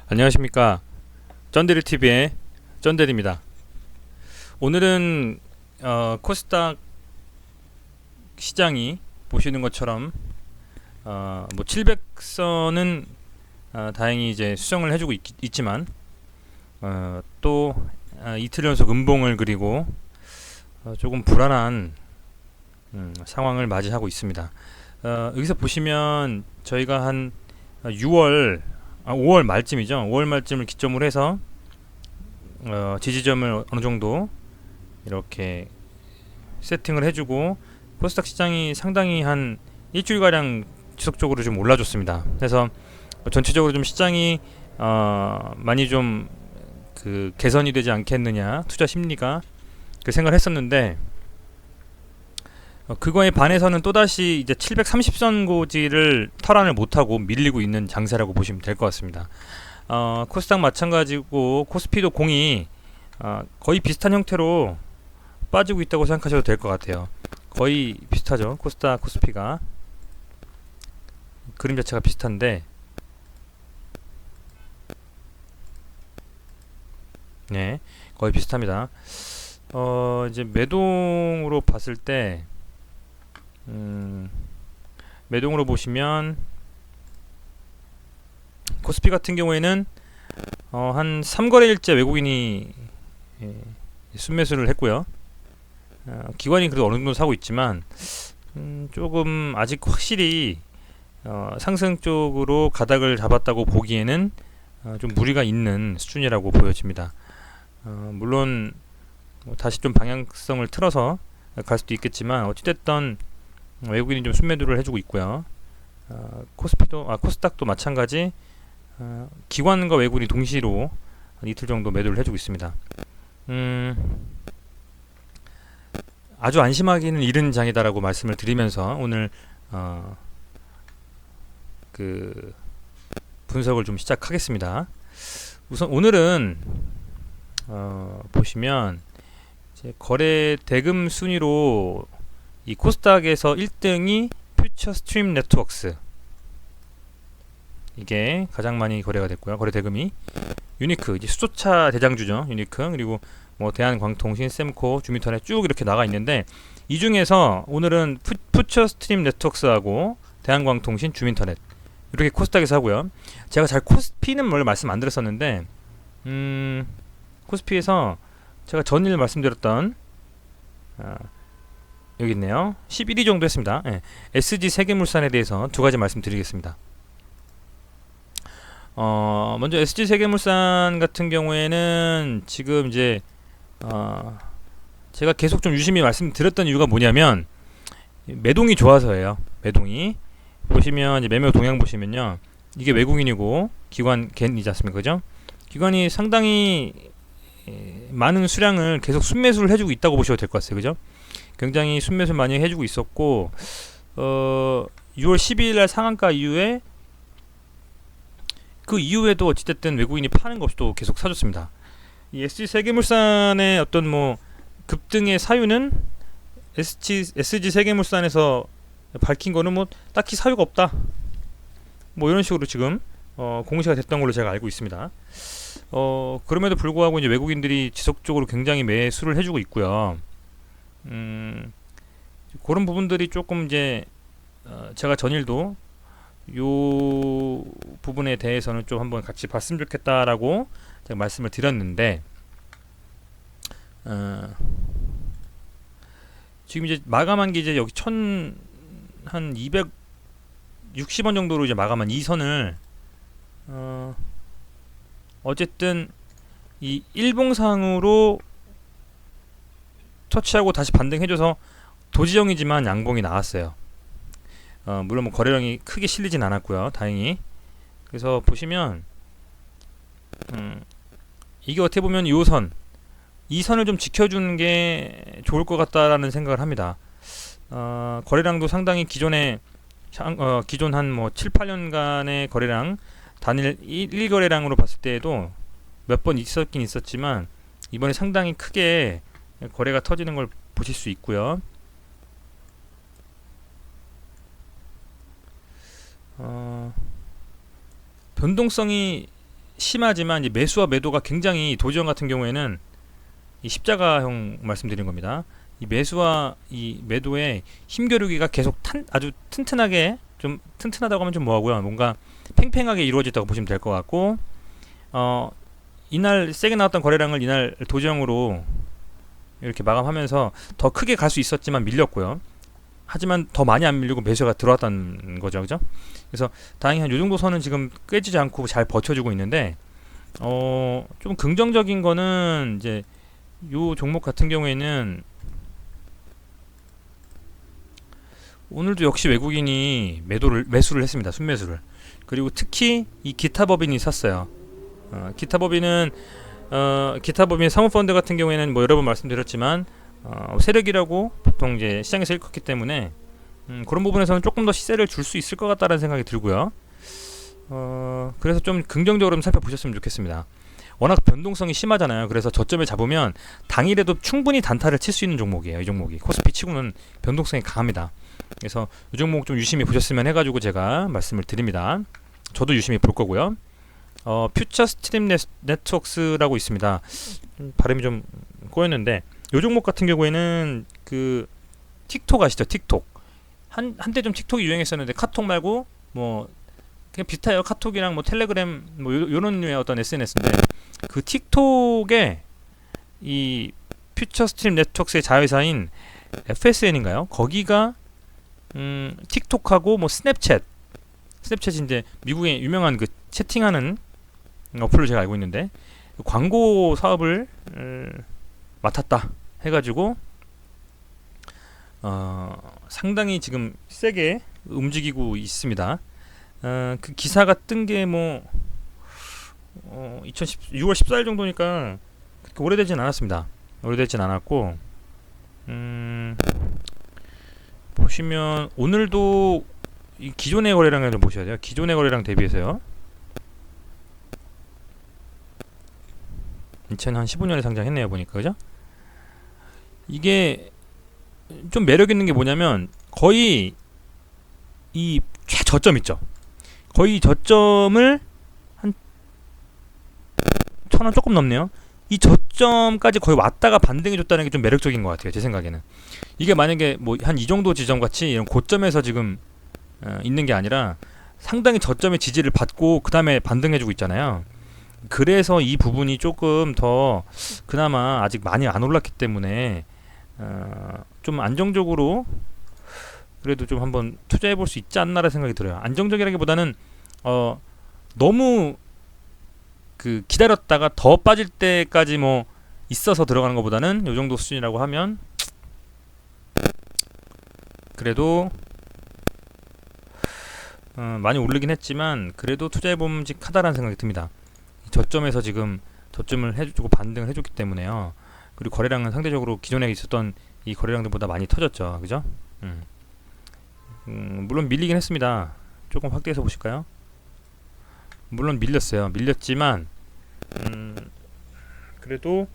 안녕하십니까. 쩐데리TV의 쩐데리입니다. 오늘은 코스닥 시장이 보시는 것처럼 뭐 700선은 다행히 이제 수정을 해주고 있지만 또 이틀 연속 음봉을 그리고 조금 불안한 상황을 맞이하고 있습니다. 여기서 보시면 저희가 한 5월 말쯤이죠. 5월 말쯤을 기점으로 해서 지지점을 어느 정도 이렇게 세팅을 해주고 코스닥 시장이 상당히 한 일주일가량 지속적으로 좀 올라줬습니다. 그래서 전체적으로 좀 시장이 많이 좀 그 개선이 되지 않겠느냐, 투자 심리가 그 생각을 했었는데 그거에 반해서는 또다시 이제 730선 고지를 탈환을 못하고 밀리고 있는 장세라고 보시면 될 것 같습니다. 코스닥 마찬가지고 코스피도 공이 거의 비슷한 형태로 빠지고 있다고 생각하셔도 될 것 같아요. 거의 비슷하죠. 코스닥 코스피가 그림 자체가 비슷한데 네, 거의 비슷합니다. 이제 매동으로 봤을 때 매동으로 보시면 코스피 같은 경우에는 한 3거래일째 외국인이 순매수를 했고요. 기관이 그래도 어느 정도 사고 있지만 조금 아직 확실히 상승 쪽으로 가닥을 잡았다고 보기에는 좀 무리가 있는 수준이라고 보여집니다. 물론 다시 좀 방향성을 틀어서 갈 수도 있겠지만 어찌됐든 외국인이 좀 순매도를 해주고 있고요. 코스닥도 마찬가지 기관과 외국인이 동시로 한 이틀 정도 매도를 해주고 있습니다. 아주 안심하기는 이른 장이다라고 말씀을 드리면서 오늘 그 분석을 좀 시작하겠습니다. 우선 오늘은 보시면 이제 거래 대금 순위로 이 코스닥에서 1등이 퓨처 스트림 네트워크스, 이게 가장 많이 거래가 됐고요. 거래 대금이 유니크, 이제 수소차 대장주죠. 유니크, 그리고 뭐 대한광통신, 셈코, 주미턴에 쭉 이렇게 나가 있는데 이 중에서 오늘은 퓨처 스트림 네트워크스하고 대한광통신, 주민터넷 이렇게 코스닥에서 하고요. 제가 잘 코스피는 뭘 말씀 안 드렸었는데 코스피에서 제가 전일 말씀드렸던 여기 있네요. 11위 정도 했습니다. 네. SG 세계물산에 대해서 두 가지 말씀드리겠습니다. 먼저 SG 세계물산 같은 경우에는 지금 이제 제가 계속 좀 유심히 말씀드렸던 이유가 뭐냐면 매동이 좋아서예요. 매동이 보시면 이제 매매 동향 보시면요, 이게 외국인이고 기관 겐이지 않습니까? 그죠? 기관이 상당히 많은 수량을 계속 순매수를 해주고 있다고 보셔도 될 것 같아요. 그죠? 굉장히 순매수 많이 해주고 있었고 6월 12일날 상한가 이후에 그 이후에도 어찌됐든 외국인이 파는 것 없이 또 계속 사줬습니다. 이 SG 세계물산의 어떤 뭐 급등의 사유는 SG 세계물산에서 밝힌 거는 뭐 딱히 사유가 없다, 뭐 이런 식으로 지금 공시가 됐던 걸로 제가 알고 있습니다. 그럼에도 불구하고 이제 외국인들이 지속적으로 굉장히 매수를 해주고 있고요. 그런 부분들이 조금 이제 제가 전일도 요 부분에 대해서는 좀 한번 같이 봤으면 좋겠다라고 제가 말씀을 드렸는데 지금 이제 마감한 게 이제 여기 한 260원 정도로 이제 마감한 이 선을 어쨌든 이 일봉상으로 터치하고 다시 반등해줘서 도지형이지만 양봉이 나왔어요. 물론 뭐 거래량이 크게 실리진 않았고요, 다행히. 그래서 보시면 이게 어떻게 보면 이 선을 좀 지켜주는 게 좋을 것 같다라는 생각을 합니다. 거래량도 상당히 기존 한 뭐 7, 8년간의 거래량, 단일 1거래량으로 봤을 때에도 몇 번 있었긴 있었지만 이번에 상당히 크게 거래가 터지는 걸 보실 수 있고요. 변동성이 심하지만 이 매수와 매도가 굉장히 도지형 같은 경우에는 이 십자가형 말씀드린 겁니다. 이 매수와 이 매도의 힘겨루기가 계속 아주 튼튼하게, 좀 튼튼하다고 하면 좀 뭐하고요, 뭔가 팽팽하게 이루어졌다고 보시면 될 것 같고, 이날 세게 나왔던 거래량을 이날 도지형으로 이렇게 마감하면서 더 크게 갈 수 있었지만 밀렸고요. 하지만 더 많이 안 밀리고 매수가 들어왔다는 거죠, 그죠? 그래서 다행히 한 요 정도 선은 지금 깨지지 않고 잘 버텨주고 있는데, 좀 긍정적인 거는 이제 요 종목 같은 경우에는 오늘도 역시 외국인이 매수를 했습니다. 순매수를. 그리고 특히 이 기타 법인이 샀어요. 기타 법인 사모펀드 같은 경우에는 뭐 여러 번 말씀드렸지만 세력이라고 보통 이제 시장에서 일컫기 때문에 그런 부분에서는 조금 더 시세를 줄 수 있을 것 같다는 생각이 들고요. 그래서 좀 긍정적으로 좀 살펴보셨으면 좋겠습니다. 워낙 변동성이 심하잖아요. 그래서 저점을 잡으면 당일에도 충분히 단타를 칠 수 있는 종목이에요. 이 종목이 코스피 치고는 변동성이 강합니다. 그래서 이 종목 좀 유심히 보셨으면 해가지고 제가 말씀을 드립니다. 저도 유심히 볼 거고요. 퓨처 스트림 네트워크스라고 있습니다. 발음이 좀 꼬였는데, 이 종목 같은 경우에는 그 틱톡 아시죠? 틱톡. 한때 좀 틱톡이 유행했었는데 카톡 말고 뭐 그냥 비슷해요. 카톡이랑 뭐 텔레그램 뭐 요런 류의 어떤 SNS인데, 그 틱톡에 이 퓨처 스트림 네트워크스의 자회사인 FSN인가요? 거기가 틱톡하고 뭐 스냅챗이 이제 미국의 유명한 그 채팅하는 어플로 제가 알고 있는데, 광고 사업을 맡았다 해가지고 상당히 지금 세게 움직이고 있습니다. 그 기사가 뜬 게 뭐 6월 14일 정도니까 그렇게 오래되진 않았습니다. 오래되진 않았고, 보시면 오늘도 이 기존의 거래량을 좀 보셔야 돼요. 기존의 거래량 대비해서요. 2015년에 상장했네요, 보니까. 그죠? 이게 좀 매력 있는 게 뭐냐면, 거의 이 최저점 있죠. 거의 저점을 한 1,000원 조금 넘네요. 이 저점까지 거의 왔다가 반등해 줬다는 게 좀 매력적인 것 같아요, 제 생각에는. 이게 만약에 뭐 한 이 정도 지점 같이 이런 고점에서 지금 있는 게 아니라 상당히 저점의 지지를 받고 그 다음에 반등해주고 있잖아요. 그래서 이 부분이 조금 더 그나마 아직 많이 안 올랐기 때문에 좀 안정적으로 그래도 좀 한번 투자해 볼 수 있지 않나라는 생각이 들어요. 안정적이라기보다는 너무 그 기다렸다가 더 빠질 때까지 뭐 있어서 들어가는 것보다는 요 정도 수준이라고 하면 그래도 많이 오르긴 했지만 그래도 투자해 봄직하다라는 생각이 듭니다. 저점에서 지금 저점을 해주고 반등을 해줬기 때문에요. 그리고 거래량은 상대적으로 기존에 있었던 이 거래량들보다 많이 터졌죠, 그죠? 물론 밀리긴 했습니다. 조금 확대해서 보실까요? 물론 밀렸지만 그래도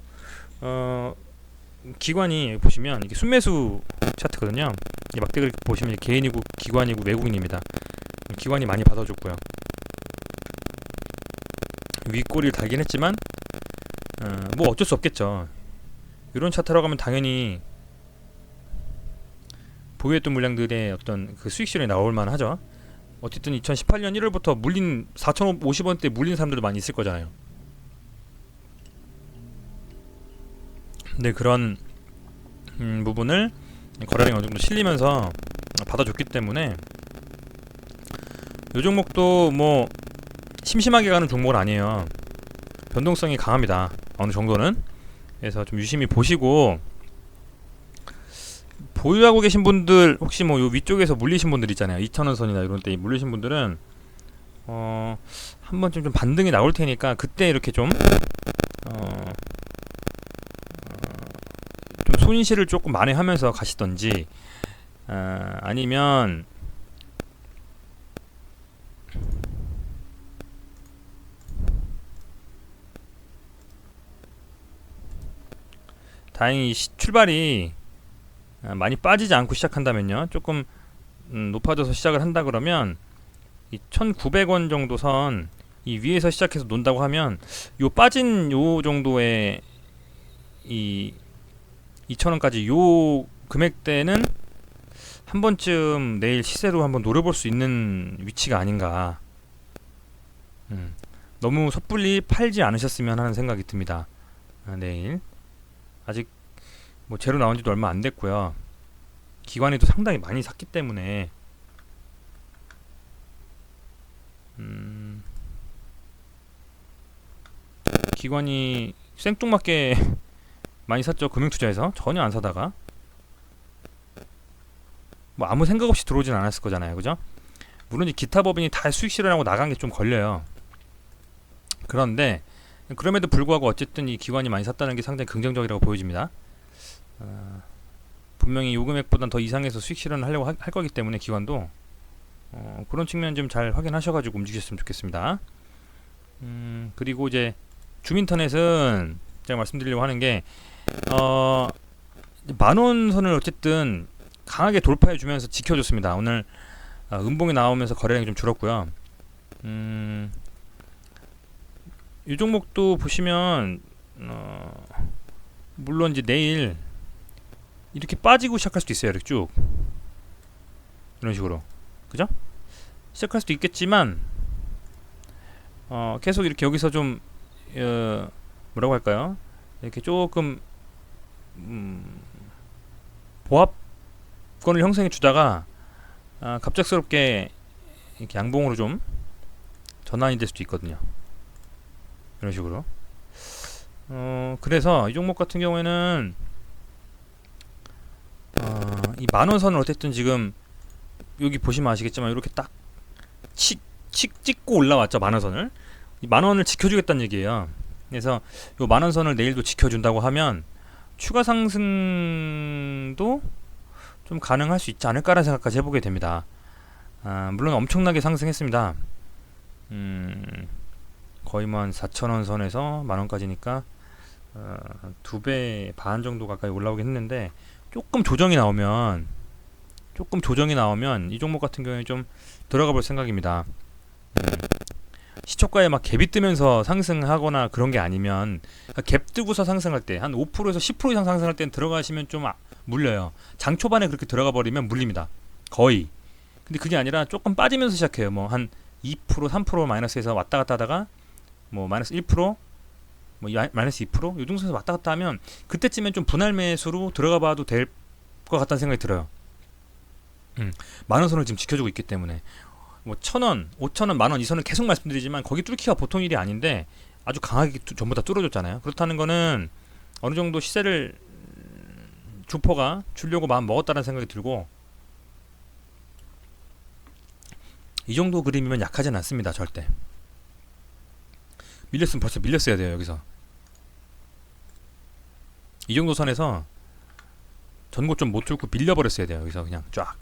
기관이 보시면 이게 순매수 차트거든요. 이 막대기를 보시면 개인이고 기관이고 외국인입니다. 기관이 많이 받아줬고요. 윗꼬리를 달긴 했지만 뭐 어쩔 수 없겠죠. 이런 차트라고 하면 당연히 보유했던 물량들의 어떤 그 수익 실현이 나올 만하죠. 어쨌든 2018년 1월부터 물린 4,050원대 물린 사람들도 많이 있을 거잖아요. 근데 그런 부분을 거래량이 어느 정도 실리면서 받아줬기 때문에 이 종목도 뭐 심심하게 가는 종목은 아니에요. 변동성이 강합니다. 어느 정도는. 그래서 좀 유심히 보시고, 보유하고 계신 분들 혹시 뭐 요 위쪽에서 물리신 분들 있잖아요. 2,000원 선이나 이런 때 물리신 분들은 한 번쯤 좀 반등이 나올 테니까 그때 이렇게 좀 손실을 조금 만회하면서 가시던지, 아니면 다행히 출발이 많이 빠지지 않고 시작한다면요, 조금 높아져서 시작을 한다 그러면 이 1,900원 정도 선 이 위에서 시작해서 논다고 하면 요 빠진 요 정도의 이 2,000원까지 요 금액대는 한 번쯤 내일 시세로 한번 노려볼 수 있는 위치가 아닌가. 너무 섣불리 팔지 않으셨으면 하는 생각이 듭니다. 내일 아직 뭐 제로 나온 지도 얼마 안 됐고요. 기관이 또 상당히 많이 샀기 때문에 기관이 생뚱맞게 많이 샀죠. 금융투자에서 전혀 안 사다가 뭐 아무 생각 없이 들어오진 않았을 거잖아요. 그죠? 물론 이 기타 법인이 다 수익 실현하고 나간 게 좀 걸려요. 그런데 그럼에도 불구하고 어쨌든 이 기관이 많이 샀다는 게 상당히 긍정적이라고 보여집니다. 분명히 요 금액보단 더 이상해서 수익 실현을 하려고 할 거기 때문에 기관도 그런 측면 좀 잘 확인하셔가지고 움직이셨으면 좋겠습니다. 그리고 이제 줌인터넷은 제가 말씀드리려고 하는 게 만원 선을 어쨌든 강하게 돌파해 주면서 지켜줬습니다. 오늘 음봉이 나오면서 거래량이 좀 줄었고요. 이 종목도 보시면 물론 이제 내일 이렇게 빠지고 시작할 수도 있어요. 이렇게 쭉 이런 식으로, 그죠? 시작할 수도 있겠지만 계속 이렇게 여기서 좀 뭐라고 할까요? 이렇게 조금 보합권을 형성해 주다가 갑작스럽게 이렇게 양봉으로 좀 전환이 될 수도 있거든요. 이런 식으로. 그래서 이 종목 같은 경우에는 이 만원 선을 어쨌든 지금 여기 보시면 아시겠지만 이렇게 딱 찍고 올라왔죠. 만원 선을. 이 만원을 지켜주겠다는 얘기예요. 그래서 요 만원 선을 내일도 지켜준다고 하면 추가 상승도 좀 가능할 수 있지 않을까라는 생각까지 해보게 됩니다. 물론 엄청나게 상승했습니다. 거의 뭐 한 4,000원 선에서 만원까지니까 2배 반 정도 가까이 올라오긴 했는데 조금 조정이 나오면 이 종목 같은 경우에 좀 들어가 볼 생각입니다. 시초가에 막 갭이 뜨면서 상승하거나 그런 게 아니면 갭 뜨고서 상승할 때 한 5%에서 10% 이상 상승할 때는 들어가시면 좀 물려요. 장 초반에 그렇게 들어가 버리면 물립니다. 거의. 근데 그게 아니라 조금 빠지면서 시작해요. 뭐 한 2%, 3% 마이너스에서 왔다 갔다 하다가 뭐 마이너스 1%, 뭐 마이너스 2%, 요 정도에서 왔다 갔다 하면 그때쯤엔 좀 분할 매수로 들어가 봐도 될 것 같다는 생각이 들어요. 만원 선을 지금 지켜주고 있기 때문에 뭐 1,000원, 5,000원, 만원 이 선을 계속 말씀드리지만 거기 뚫기가 보통 일이 아닌데 아주 강하게 전부 다 뚫어줬잖아요. 그렇다는 거는 어느 정도 시세를 주포가 주려고 마음 먹었다는 생각이 들고 이 정도 그림이면 약하진 않습니다. 절대. 밀렸으면 벌써 밀렸어야 돼요. 여기서 이 정도 선에서 전고 좀 못 뚫고 밀려버렸어야 돼요. 여기서 그냥 쫙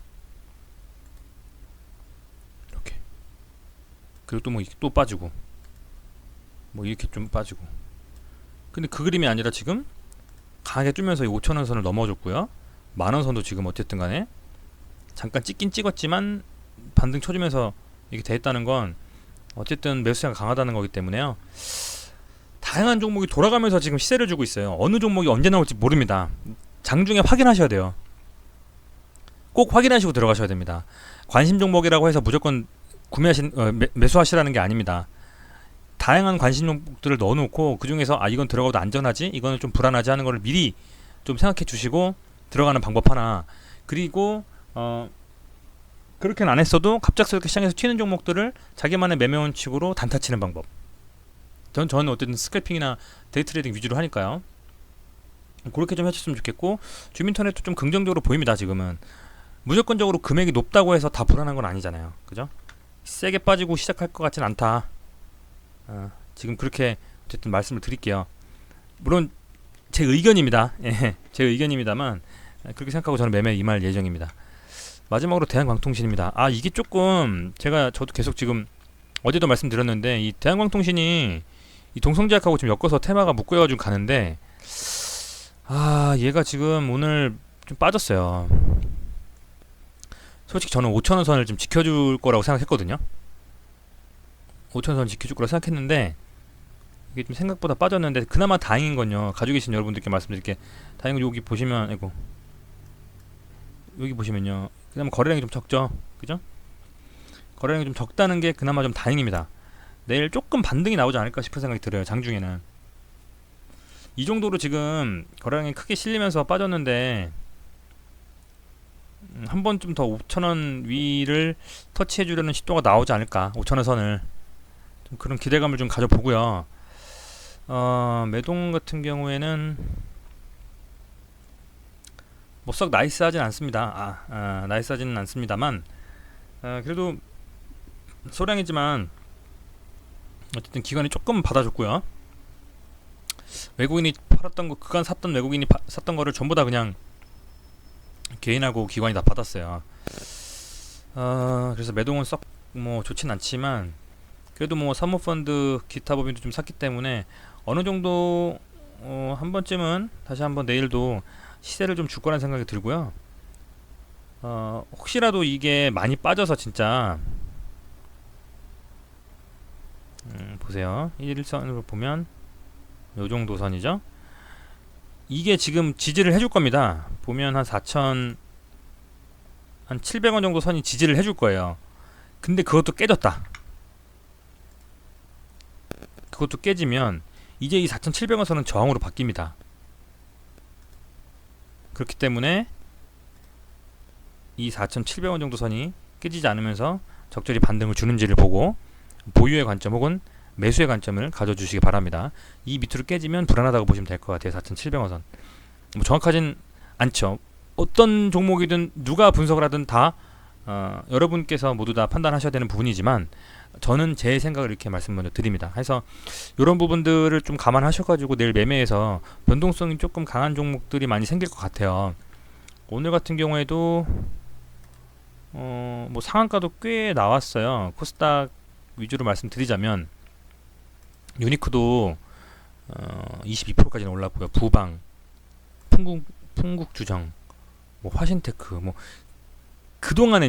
이렇게. 그리고 또 뭐 또 빠지고 뭐 이렇게 좀 빠지고. 근데 그 그림이 아니라 지금 강하게 뚫면서 이 5,000원 선을 넘어줬고요. 만원 선도 지금 어쨌든 간에 잠깐 찍긴 찍었지만 반등 쳐주면서 이렇게 됐다는 건 어쨌든 매수세가 강하다는 거기 때문에요. 다양한 종목이 돌아가면서 지금 시세를 주고 있어요. 어느 종목이 언제 나올지 모릅니다. 장중에 확인하셔야 돼요. 꼭 확인하시고 들어가셔야 됩니다. 관심 종목이라고 해서 무조건 매수하시라는 게 아닙니다. 다양한 관심 종목들을 넣어놓고 그 중에서 이건 들어가도 안전하지, 이거는 좀 불안하지 하는 거를 미리 좀 생각해 주시고 들어가는 방법 하나. 그리고 그렇게는 안 했어도 갑작스럽게 시장에서 튀는 종목들을 자기만의 매매 원칙으로 단타 치는 방법. 저는 어쨌든 스캘핑이나 데이트레이딩 위주로 하니까요. 그렇게 좀 해주셨으면 좋겠고, 줌인터넷도 좀 긍정적으로 보입니다. 지금은 무조건적으로 금액이 높다고 해서 다 불안한 건 아니잖아요. 그죠? 세게 빠지고 시작할 것 같진 않다. 지금 그렇게 어쨌든 말씀을 드릴게요. 물론 제 의견입니다. 예, 제 의견입니다만 그렇게 생각하고 저는 매매에 임할 예정입니다. 마지막으로 대한광통신입니다. 이게 조금 저도 계속 지금 어제도 말씀드렸는데 이 대한광통신이 이 동성제약하고 좀 엮어서 테마가 묶여가지고 가는데 얘가 지금 오늘 좀 빠졌어요. 솔직히 저는 5,000원 선을 좀 지켜줄 거라고 생각했거든요. 5천선 지켜줄 거라 생각했는데 이게 좀 생각보다 빠졌는데, 그나마 다행인 건요, 가지고 계신 여러분들께 말씀드릴게. 다행인 건 여기 보시면, 아이고, 여기 보시면요, 그나마 거래량이 좀 적죠, 그죠? 거래량이 좀 적다는 게 그나마 좀 다행입니다. 내일 조금 반등이 나오지 않을까 싶은 생각이 들어요. 장중에는 이 정도로 지금 거래량이 크게 실리면서 빠졌는데, 한 번쯤 더 5천원 위를 터치해 주려는 시도가 나오지 않을까, 5천원 선을. 좀 그런 기대감을 좀 가져보고요. 매동 같은 경우에는 뭐 썩 나이스하진 않습니다. 나이스하지는 않습니다만, 그래도 소량이지만 어쨌든 기관이 조금 받아줬고요. 외국인이 팔았던 거, 그간 샀던 외국인이 샀던 거를 전부 다 그냥 개인하고 기관이 다 받았어요. 그래서 매동은 썩 뭐 좋진 않지만, 그래도 뭐 사모펀드 기타 법인도 좀 샀기 때문에 어느 정도 한 번쯤은 다시 한번 내일도 시세를 좀 줄 거라는 생각이 들고요. 혹시라도 이게 많이 빠져서 진짜 보세요. 1선으로 보면 요 정도 선이죠. 이게 지금 지지를 해줄 겁니다. 보면 한 4천 한 700원 정도 선이 지지를 해줄 거예요. 근데 그것도 깨졌다. 그것도 깨지면 이제 이 4,700원 선은 저항으로 바뀝니다. 그렇기 때문에 이 4,700원 정도 선이 깨지지 않으면서 적절히 반등을 주는지를 보고 보유의 관점 혹은 매수의 관점을 가져주시기 바랍니다. 이 밑으로 깨지면 불안하다고 보시면 될 것 같아요. 4,700원 선. 뭐 정확하진 않죠. 어떤 종목이든 누가 분석을 하든 다 여러분께서 모두 다 판단하셔야 되는 부분이지만, 저는 제 생각을 이렇게 말씀을 드립니다. 해서 이런 부분들을 좀 감안하셔가지고 내일 매매에서 변동성이 조금 강한 종목들이 많이 생길 것 같아요. 오늘 같은 경우에도 뭐 상한가도 꽤 나왔어요. 코스닥 위주로 말씀드리자면 유니크도 22%까지는 올랐고요. 부방, 풍국주정, 뭐 화신테크, 뭐 그동안에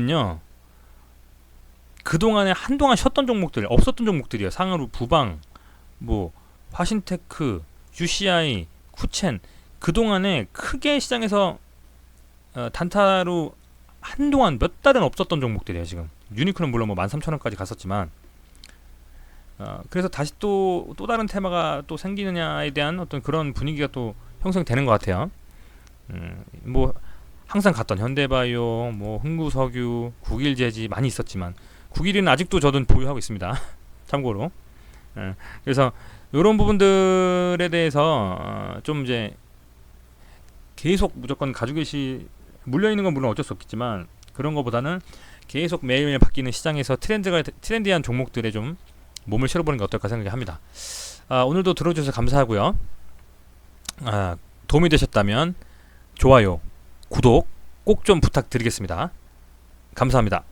한동안 쉬었던 종목들, 없었던 종목들이에요. 상하로 부방, 뭐 화신테크, UCI, 쿠첸, 그동안에 크게 시장에서 단타로 한동안 몇 달은 없었던 종목들이에요. 지금 유니크는 물론 뭐 13,000원까지 갔었지만, 그래서 다시 또 다른 테마가 또 생기느냐에 대한 어떤 그런 분위기가 또 형성되는 것 같아요. 뭐 항상 갔던 현대바이오, 뭐 흥구석유, 국일제지 많이 있었지만, 국일은 아직도 저는 보유하고 있습니다. 참고로. 그래서 이런 부분들에 대해서 좀 이제 계속 무조건 가지고 물려 있는 건 물론 어쩔 수 없겠지만, 그런 것보다는 계속 매일매일 바뀌는 시장에서 트렌디한 종목들에 좀 몸을 실어보는 게 어떨까 생각을 합니다. 오늘도 들어주셔서 감사하고요. 도움이 되셨다면 좋아요, 구독 꼭 좀 부탁드리겠습니다. 감사합니다.